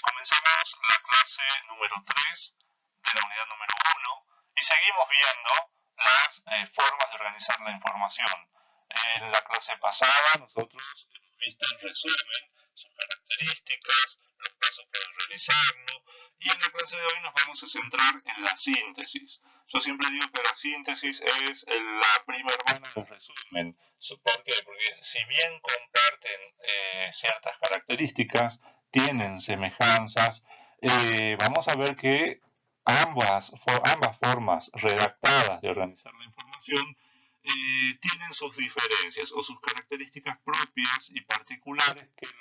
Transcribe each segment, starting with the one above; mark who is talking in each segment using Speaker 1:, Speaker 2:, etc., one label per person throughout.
Speaker 1: Comenzamos la clase número 3 de la unidad número 1 y seguimos viendo las formas de organizar la información. En la clase pasada nosotros hemos visto el resumen, sus características, los pasos para realizarlo, y en la clase de hoy nos vamos a centrar en la síntesis. Yo siempre digo que la síntesis es la prima hermana del resumen. ¿Por qué? Porque si bien comparten ciertas características, tienen semejanzas, vamos a ver que ambas formas redactadas de organizar la información tienen sus diferencias o sus características propias y particulares que los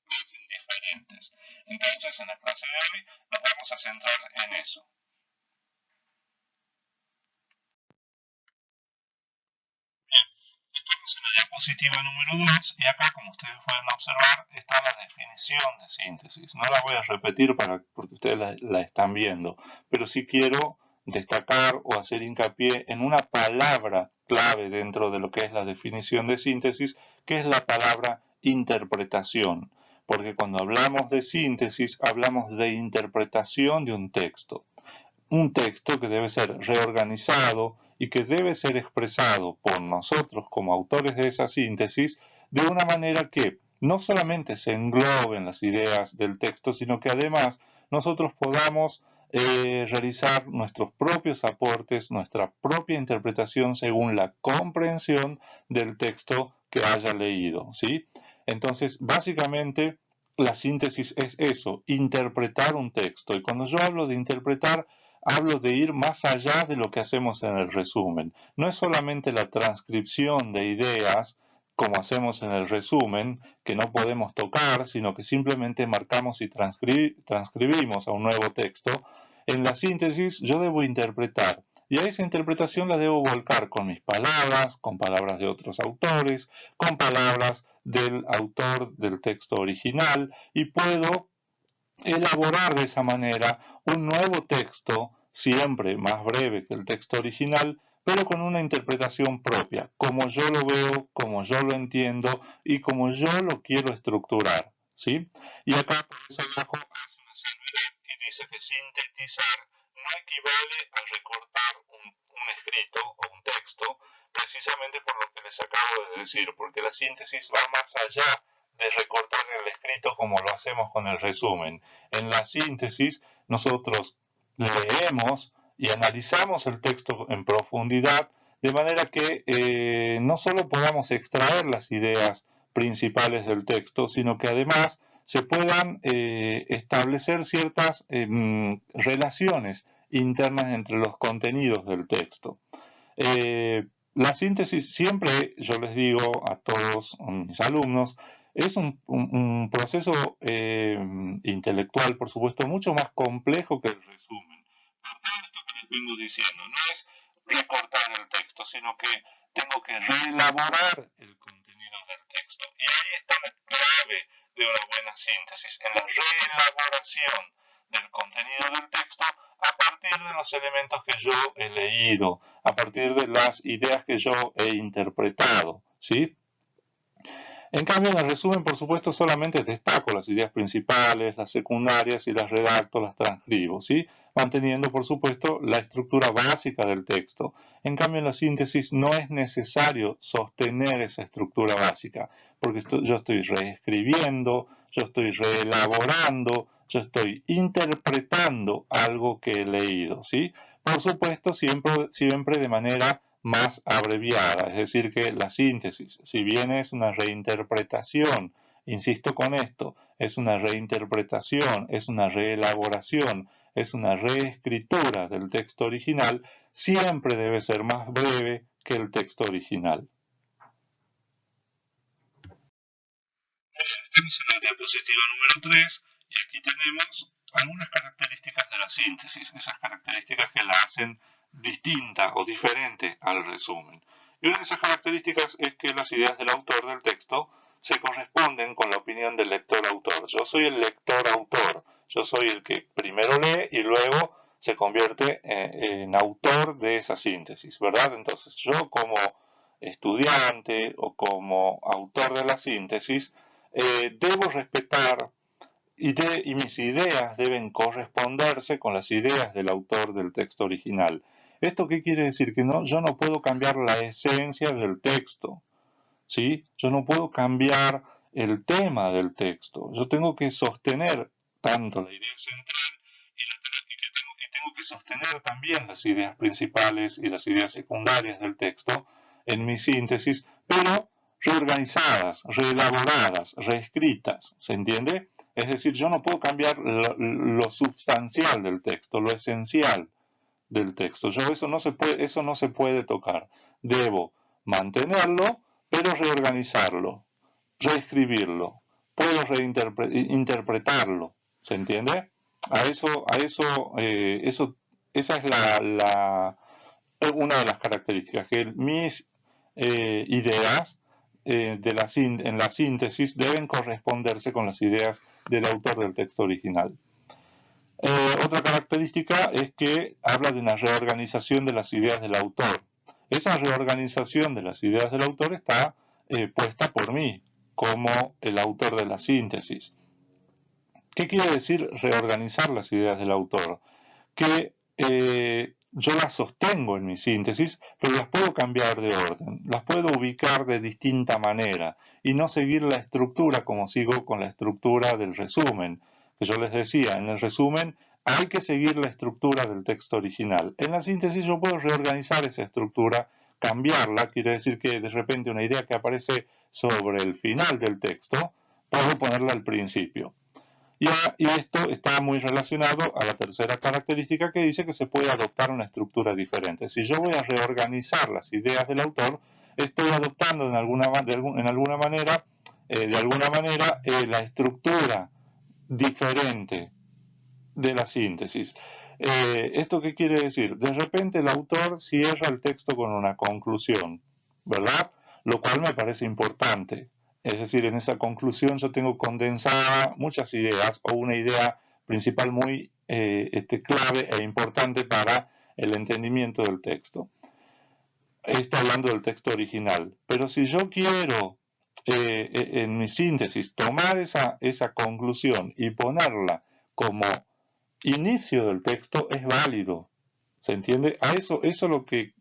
Speaker 1: hacen diferentes. Entonces, en la clase de hoy nos vamos a centrar en eso. Estamos en la diapositiva número 2 y acá, como ustedes pueden observar, está la definición de síntesis. No la voy a repetir porque ustedes la están viendo, pero sí quiero destacar o hacer hincapié en una palabra clave dentro de lo que es la definición de síntesis, que es la palabra interpretación. Porque cuando hablamos de síntesis, hablamos de interpretación de un texto. Un texto que debe ser reorganizado y que debe ser expresado por nosotros como autores de esa síntesis de una manera que no solamente se engloben las ideas del texto, sino que además nosotros podamos realizar nuestros propios aportes, nuestra propia interpretación según la comprensión del texto que haya leído, ¿sí? Entonces, básicamente, la síntesis es eso, interpretar un texto. Y cuando yo hablo de interpretar, hablo de ir más allá de lo que hacemos en el resumen. No es solamente la transcripción de ideas, como hacemos en el resumen, que no podemos tocar, sino que simplemente marcamos y transcribimos a un nuevo texto. En la síntesis yo debo interpretar, y a esa interpretación la debo volcar con mis palabras, con palabras de otros autores, con palabras del autor del texto original, y puedo elaborar de esa manera un nuevo texto, siempre más breve que el texto original, pero con una interpretación propia, como yo lo veo, como yo lo entiendo y como yo lo quiero estructurar, ¿sí? Y acá por eso abajo hace una salvedad y dice que sintetizar no equivale a recortar un escrito o un texto, precisamente por lo que les acabo de decir, porque la síntesis va más allá de recortar el escrito como lo hacemos con el resumen. En la síntesis nosotros leemos y analizamos el texto en profundidad de manera que no solo podamos extraer las ideas principales del texto, sino que además se puedan establecer ciertas relaciones internas entre los contenidos del texto. La síntesis siempre, yo les digo a todos mis alumnos, es un proceso intelectual, por supuesto, mucho más complejo que el resumen. Por todo esto que les vengo diciendo, no es recortar el texto, sino que tengo que reelaborar el contenido del texto. Y ahí está la clave de una buena síntesis, en la reelaboración del contenido del texto a partir de los elementos que yo he leído, a partir de las ideas que yo he interpretado, ¿sí? En cambio, en el resumen, por supuesto, solamente destaco las ideas principales, las secundarias y las redacto, las transcribo, ¿sí? Manteniendo, por supuesto, la estructura básica del texto. En cambio, en la síntesis no es necesario sostener esa estructura básica, porque yo estoy reescribiendo, yo estoy reelaborando, yo estoy interpretando algo que he leído, ¿sí? Por supuesto, siempre de manera más abreviada, es decir que la síntesis, si bien es una reinterpretación, insisto con esto, es una reinterpretación, es una reelaboración, es una reescritura del texto original, siempre debe ser más breve que el texto original. Estamos en la diapositiva número 3 y aquí tenemos algunas características de la síntesis, esas características que la hacen distinta o diferente al resumen. Y una de esas características es que las ideas del autor del texto se corresponden con la opinión del lector-autor. Yo soy el lector-autor, yo soy el que primero lee y luego se convierte en autor de esa síntesis, ¿verdad? Entonces yo como estudiante o como autor de la síntesis debo respetar y mis ideas deben corresponderse con las ideas del autor del texto original. ¿Esto qué quiere decir? Que no, yo no puedo cambiar la esencia del texto, ¿sí? Yo no puedo cambiar el tema del texto. Yo tengo que sostener tanto la idea central y tengo que sostener también las ideas principales y las ideas secundarias del texto en mi síntesis, pero reorganizadas, reelaboradas, reescritas, ¿se entiende? Es decir, yo no puedo cambiar lo sustancial del texto, lo esencial del texto. Eso no se puede tocar. Debo mantenerlo, pero reorganizarlo, reescribirlo, puedo reinterpretarlo, ¿se entiende? Esa es una de las características, que mis ideas en la síntesis deben corresponderse con las ideas del autor del texto original. Otra característica es que habla de una reorganización de las ideas del autor. Esa reorganización de las ideas del autor está puesta por mí como el autor de la síntesis. ¿Qué quiere decir reorganizar las ideas del autor? Que yo las sostengo en mi síntesis, pero las puedo cambiar de orden, las puedo ubicar de distinta manera y no seguir la estructura como sigo con la estructura del resumen, que yo les decía, en el resumen hay que seguir la estructura del texto original. En la síntesis yo puedo reorganizar esa estructura, cambiarla, quiere decir que de repente una idea que aparece sobre el final del texto, puedo ponerla al principio. Y esto está muy relacionado a la tercera característica que dice que se puede adoptar una estructura diferente. Si yo voy a reorganizar las ideas del autor, estoy adoptando de alguna manera la estructura diferente de la síntesis. ¿Esto qué quiere decir? De repente el autor cierra el texto con una conclusión, ¿verdad? Lo cual me parece importante. Es decir, en esa conclusión yo tengo condensada muchas ideas o una idea principal muy clave e importante para el entendimiento del texto. Está hablando del texto original. Pero si yo quiero en mi síntesis tomar esa conclusión y ponerla como inicio del texto, es válido. ¿Se entiende? Eso es lo que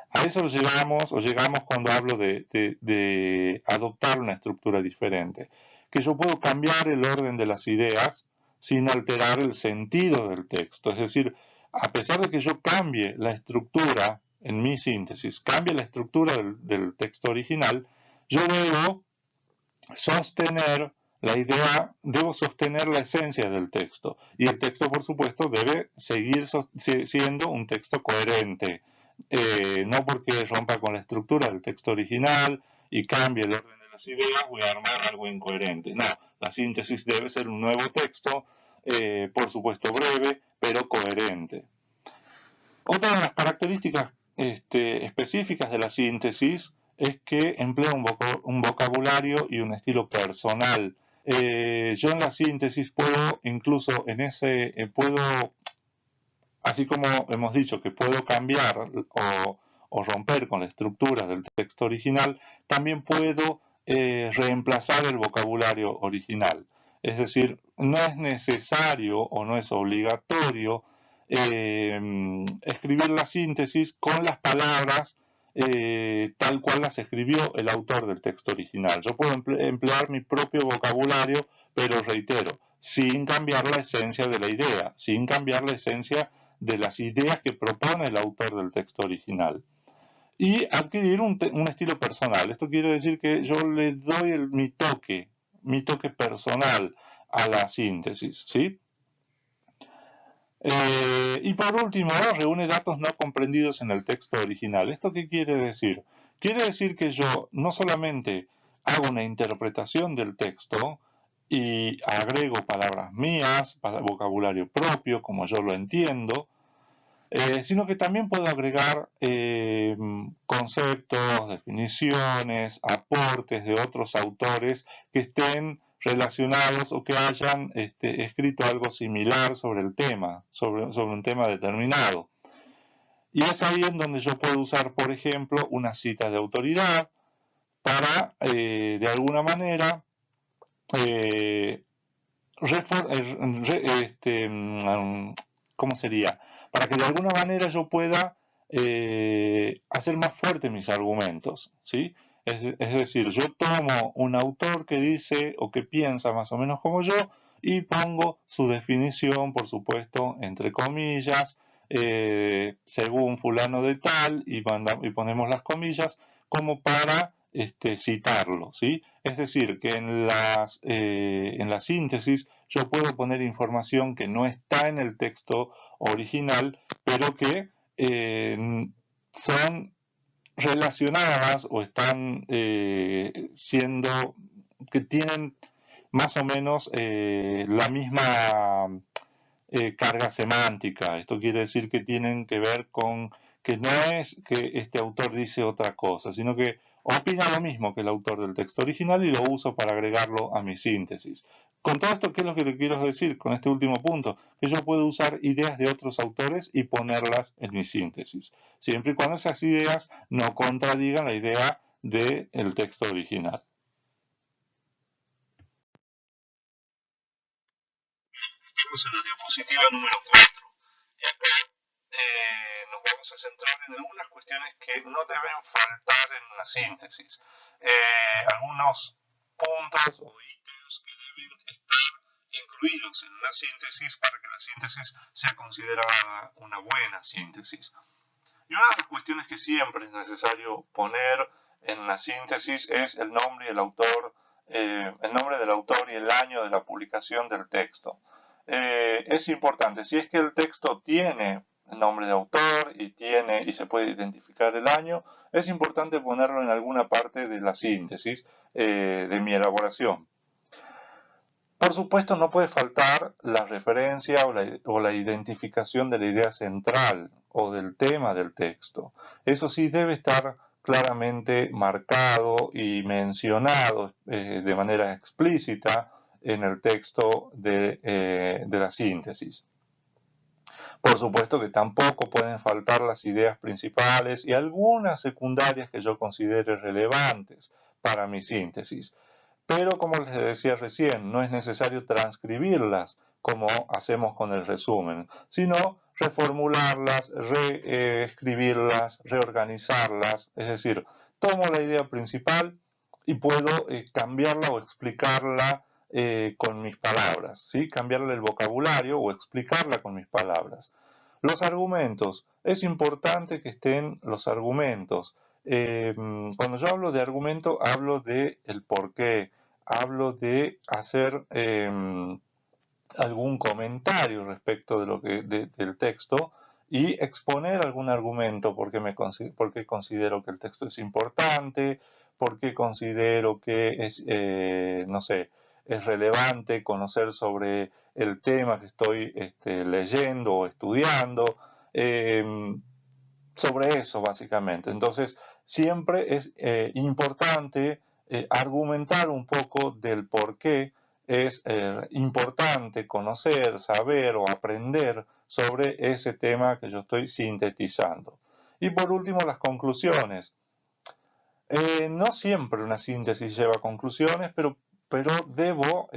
Speaker 1: a eso llegamos cuando hablo de adoptar una estructura diferente. Que yo puedo cambiar el orden de las ideas sin alterar el sentido del texto. Es decir, a pesar de que yo cambie la estructura en mi síntesis, cambie la estructura del texto original, yo debo sostener debo sostener la esencia del texto. Y el texto, por supuesto, debe seguir siendo un texto coherente. No porque rompa con la estructura del texto original y cambie el orden de las ideas, voy a armar algo incoherente. No, la síntesis debe ser un nuevo texto, por supuesto breve, pero coherente. Otra de las características específicas de la síntesis es que emplea un vocabulario y un estilo personal. Yo en la síntesis puedo, incluso así como hemos dicho que puedo cambiar o romper con la estructura del texto original, también puedo reemplazar el vocabulario original. Es decir, no es necesario o no es obligatorio escribir la síntesis con las palabras tal cual las escribió el autor del texto original. Yo puedo emplear mi propio vocabulario, pero reitero, sin cambiar la esencia de la idea, sin cambiar la esencia de las ideas que propone el autor del texto original. Y adquirir un estilo personal. Esto quiere decir que yo le doy mi toque personal a la síntesis, ¿sí? Y por último, reúne datos no comprendidos en el texto original. ¿Esto qué quiere decir? Quiere decir que yo no solamente hago una interpretación del texto y agrego palabras mías, vocabulario propio, como yo lo entiendo, sino que también puedo agregar conceptos, definiciones, aportes de otros autores que estén relacionados o que hayan escrito algo similar sobre el tema, sobre un tema determinado. Y es ahí en donde yo puedo usar, por ejemplo, una cita de autoridad para, de alguna manera, ¿cómo sería? Para que de alguna manera yo pueda hacer más fuertes mis argumentos, ¿sí? Es decir, yo tomo un autor que dice o que piensa más o menos como yo y pongo su definición, por supuesto, entre comillas, según fulano de tal, y ponemos las comillas como para citarlo, ¿sí? Es decir, que en la síntesis yo puedo poner información que no está en el texto original, pero que son relacionadas o están siendo, que tienen más o menos la misma carga semántica. Esto quiere decir que tienen que ver con que no es que este autor dice otra cosa, sino que opina lo mismo que el autor del texto original y lo uso para agregarlo a mi síntesis. Con todo esto, ¿qué es lo que te quiero decir con este último punto? Que yo puedo usar ideas de otros autores y ponerlas en mi síntesis, siempre y cuando esas ideas no contradigan la idea del texto original. Estamos en la diapositiva número 4 y acá nos vamos a centrar en algunas cuestiones que no deben faltar en una síntesis. Algunos puntos o ítems que deben estar incluidos en una síntesis para que la síntesis sea considerada una buena síntesis. Y una de las cuestiones que siempre es necesario poner en una síntesis es el nombre y el nombre del autor y el año de la publicación del texto. Es importante, si es que el texto tiene el nombre de autor y se puede identificar el año, es importante ponerlo en alguna parte de la síntesis de mi elaboración. Por supuesto, no puede faltar la referencia o la identificación de la idea central o del tema del texto. Eso sí debe estar claramente marcado y mencionado de manera explícita en el texto de la síntesis. Por supuesto que tampoco pueden faltar las ideas principales y algunas secundarias que yo considere relevantes para mi síntesis. Pero como les decía recién, no es necesario transcribirlas como hacemos con el resumen, sino reformularlas, reescribirlas, reorganizarlas. Es decir, tomo la idea principal y puedo cambiarla o explicarla con mis palabras, ¿sí? Cambiarle el vocabulario o explicarla con mis palabras. Los argumentos. Es importante que estén los argumentos. Cuando yo hablo de argumento, hablo de el porqué, hablo de hacer algún comentario respecto del texto y exponer algún argumento porque considero que el texto es importante, porque considero que es, no sé, es relevante conocer sobre el tema que estoy leyendo o estudiando, sobre eso básicamente. Entonces, siempre es importante argumentar un poco del por qué es importante conocer, saber o aprender sobre ese tema que yo estoy sintetizando. Y por último, las conclusiones. No siempre una síntesis lleva conclusiones, pero debo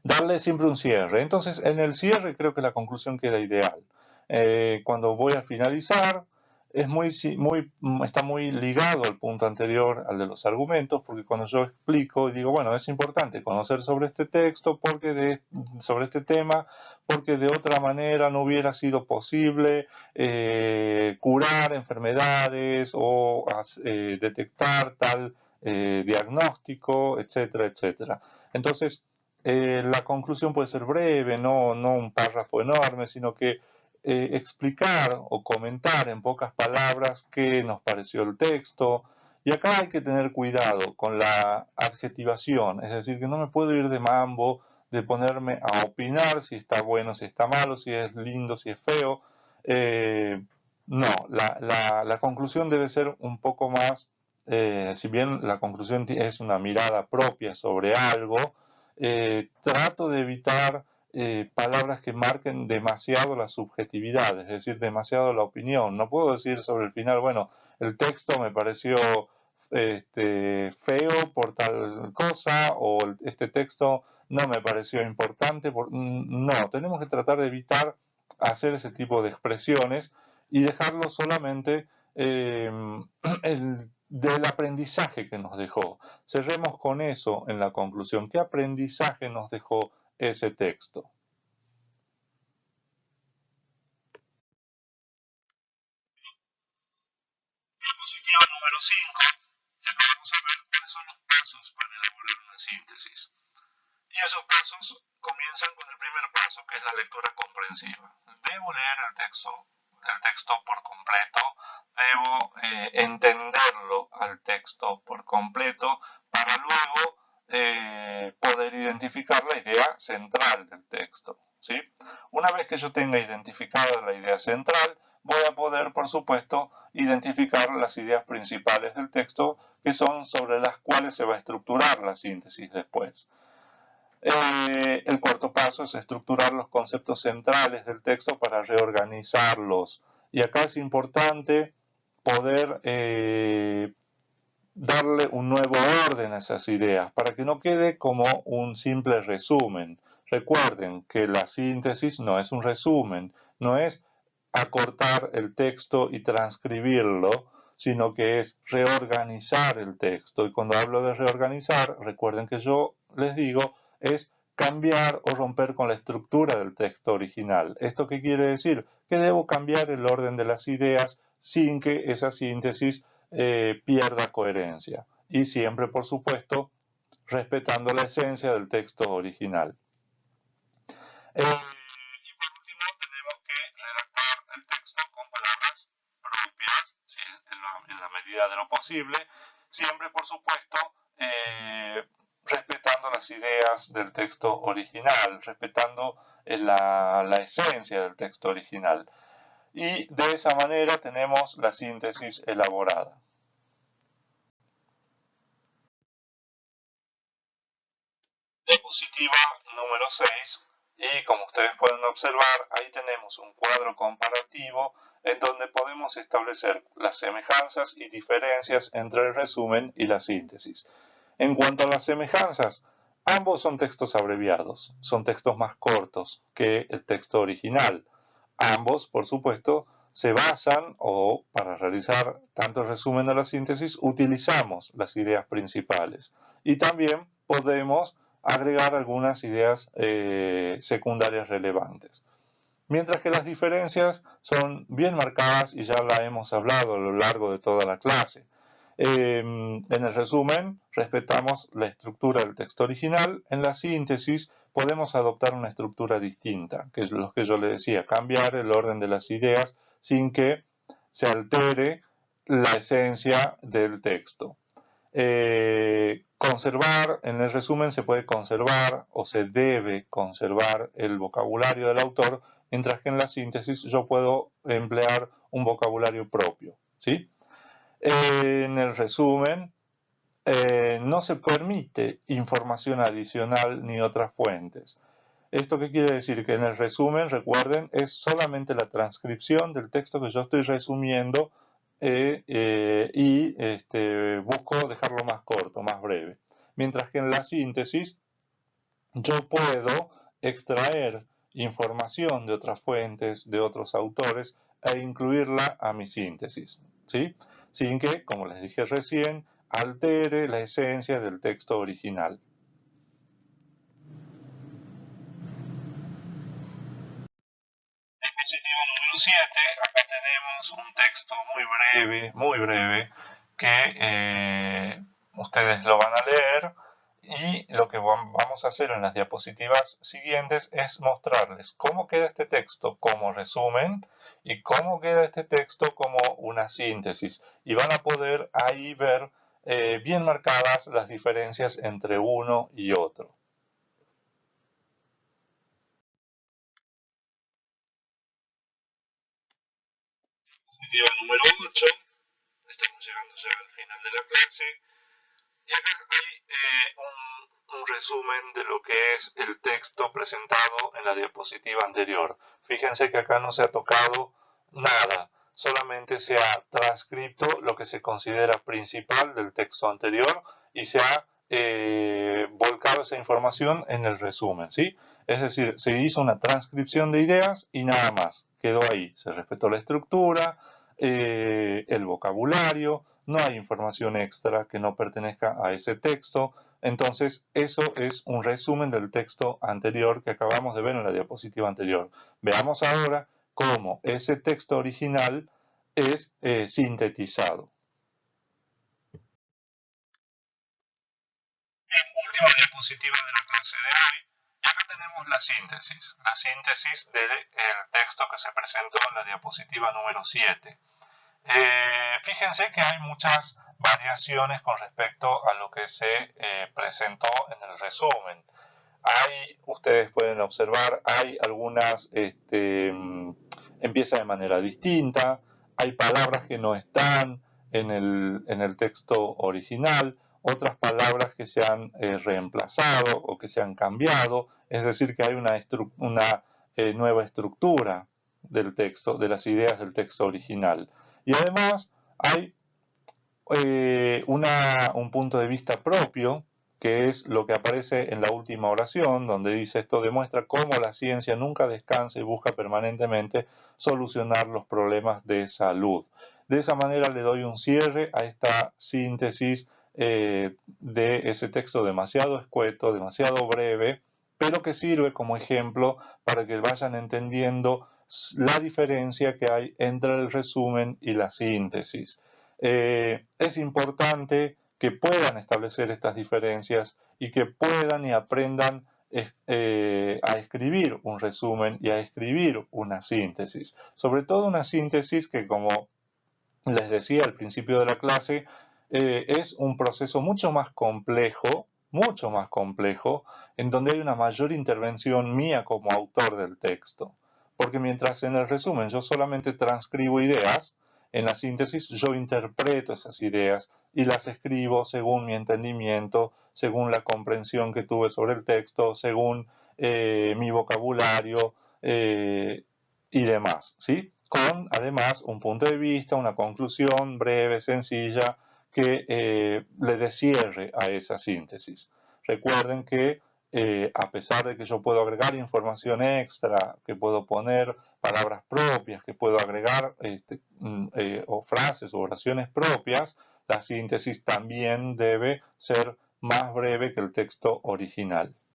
Speaker 1: darle siempre un cierre. Entonces, en el cierre creo que la conclusión queda ideal. Cuando voy a finalizar, está muy ligado al punto anterior, al de los argumentos, porque cuando yo explico y digo, bueno, es importante conocer sobre este texto, sobre este tema, porque de otra manera no hubiera sido posible curar enfermedades o detectar tal diagnóstico, etcétera, etcétera. Entonces, la conclusión puede ser breve, no un párrafo enorme, sino que explicar o comentar en pocas palabras qué nos pareció el texto. Y acá hay que tener cuidado con la adjetivación, es decir, que no me puedo ir de mambo, de ponerme a opinar si está bueno, si está malo, si es lindo, si es feo. No, la conclusión debe ser un poco más, si bien la conclusión es una mirada propia sobre algo, trato de evitar palabras que marquen demasiado la subjetividad, es decir, demasiado la opinión. No puedo decir sobre el final, bueno, el texto me pareció feo por tal cosa, o este texto no me pareció importante. No, tenemos que tratar de evitar hacer ese tipo de expresiones y dejarlo solamente del aprendizaje que nos dejó. Cerremos con eso en la conclusión. ¿Qué aprendizaje nos dejó ese texto? Diapositiva número 5. Y acá vamos a ver cuáles son los pasos para elaborar una síntesis. Y esos pasos comienzan con el primer paso, que es la lectura comprensiva. Debo leer el texto por completo, debo entenderlo al texto por completo para luego poder identificar la idea central del texto, ¿sí? Una vez que yo tenga identificada la idea central, voy a poder, por supuesto, identificar las ideas principales del texto, que son sobre las cuales se va a estructurar la síntesis después. El cuarto paso es estructurar los conceptos centrales del texto para reorganizarlos. Y acá es importante poder darle un nuevo orden a esas ideas para que no quede como un simple resumen. Recuerden que la síntesis no es un resumen, no es acortar el texto y transcribirlo, sino que es reorganizar el texto. Y cuando hablo de reorganizar, recuerden que yo les digo es cambiar o romper con la estructura del texto original. ¿Esto qué quiere decir? Que debo cambiar el orden de las ideas sin que esa síntesis pierda coherencia. Y siempre, por supuesto, respetando la esencia del texto original. Y por último, tenemos que redactar el texto con palabras propias, ¿sí? en la medida de lo posible, siempre, por supuesto, respetando las ideas del texto original, respetando la esencia del texto original. Y de esa manera tenemos la síntesis elaborada. Diapositiva número 6. Y como ustedes pueden observar, ahí tenemos un cuadro comparativo en donde podemos establecer las semejanzas y diferencias entre el resumen y la síntesis. En cuanto a las semejanzas, ambos son textos abreviados, son textos más cortos que el texto original. Ambos, por supuesto, se basan o para realizar tanto el resumen o la síntesis utilizamos las ideas principales y también podemos agregar algunas ideas secundarias relevantes. Mientras que las diferencias son bien marcadas y ya la hemos hablado a lo largo de toda la clase. En el resumen, respetamos la estructura del texto original. En la síntesis, podemos adoptar una estructura distinta, que es lo que yo le decía, cambiar el orden de las ideas sin que se altere la esencia del texto. Conservar, en el resumen se puede conservar o se debe conservar el vocabulario del autor, mientras que en la síntesis yo puedo emplear un vocabulario propio, ¿sí? En el resumen no se permite información adicional ni otras fuentes. ¿Esto qué quiere decir? Que en el resumen, recuerden, es solamente la transcripción del texto que yo estoy resumiendo y busco dejarlo más corto, más breve. Mientras que en la síntesis yo puedo extraer información de otras fuentes, de otros autores, e incluirla a mi síntesis, ¿sí? Sin que, como les dije recién, altere la esencia del texto original. Dispositivo número 7, acá tenemos un texto muy breve, que ustedes lo van a leer y lo que vamos a hacer en las diapositivas siguientes es mostrarles cómo queda este texto como resumen y cómo queda este texto como una síntesis. Y van a poder ahí ver bien marcadas las diferencias entre uno y otro. Diapositiva número 8. Estamos llegando ya al final de la clase. Y acá hay un resumen de lo que es el texto presentado en la diapositiva anterior. Fíjense que acá no se ha tocado nada. solamente se ha transcrito lo que se considera principal del texto anterior y se ha volcado esa información en el resumen, ¿sí? Es decir, se hizo una transcripción de ideas y nada más, quedó ahí. Se respetó la estructura, el vocabulario, no hay información extra que no pertenezca a ese texto. Entonces, eso es un resumen del texto anterior que acabamos de ver en la diapositiva anterior. Veamos ahora cómo ese texto original es sintetizado. Última diapositiva de la clase de hoy. Y acá tenemos la síntesis del texto que se presentó en la diapositiva número 7. Fíjense que hay muchas variaciones con respecto a lo que se presentó en el resumen. Ustedes pueden observar, hay algunas, empieza de manera distinta, hay palabras que no están en el texto original, otras palabras que se han reemplazado o que se han cambiado, es decir, que hay una nueva estructura del texto, de las ideas del texto original. Y además hay un punto de vista propio, que es lo que aparece en la última oración, donde dice: esto demuestra cómo la ciencia nunca descansa y busca permanentemente solucionar los problemas de salud. De esa manera le doy un cierre a esta síntesis de ese texto demasiado escueto, demasiado breve, pero que sirve como ejemplo para que vayan entendiendo la diferencia que hay entre el resumen y la síntesis. Es importante que puedan establecer estas diferencias y que puedan y aprendan a escribir un resumen y a escribir una síntesis. Sobre todo una síntesis que, como les decía al principio de la clase, es un proceso mucho más complejo, en donde hay una mayor intervención mía como autor del texto. Porque mientras en el resumen yo solamente transcribo ideas, en la síntesis yo interpreto esas ideas y las escribo según mi entendimiento, según la comprensión que tuve sobre el texto, según mi vocabulario y demás, ¿sí? Con además un punto de vista, una conclusión breve, sencilla, que le dé cierre a esa síntesis. Recuerden que a pesar de que yo puedo agregar información extra, que puedo poner palabras propias, que puedo agregar o frases o oraciones propias, la síntesis también debe ser más breve que el texto original.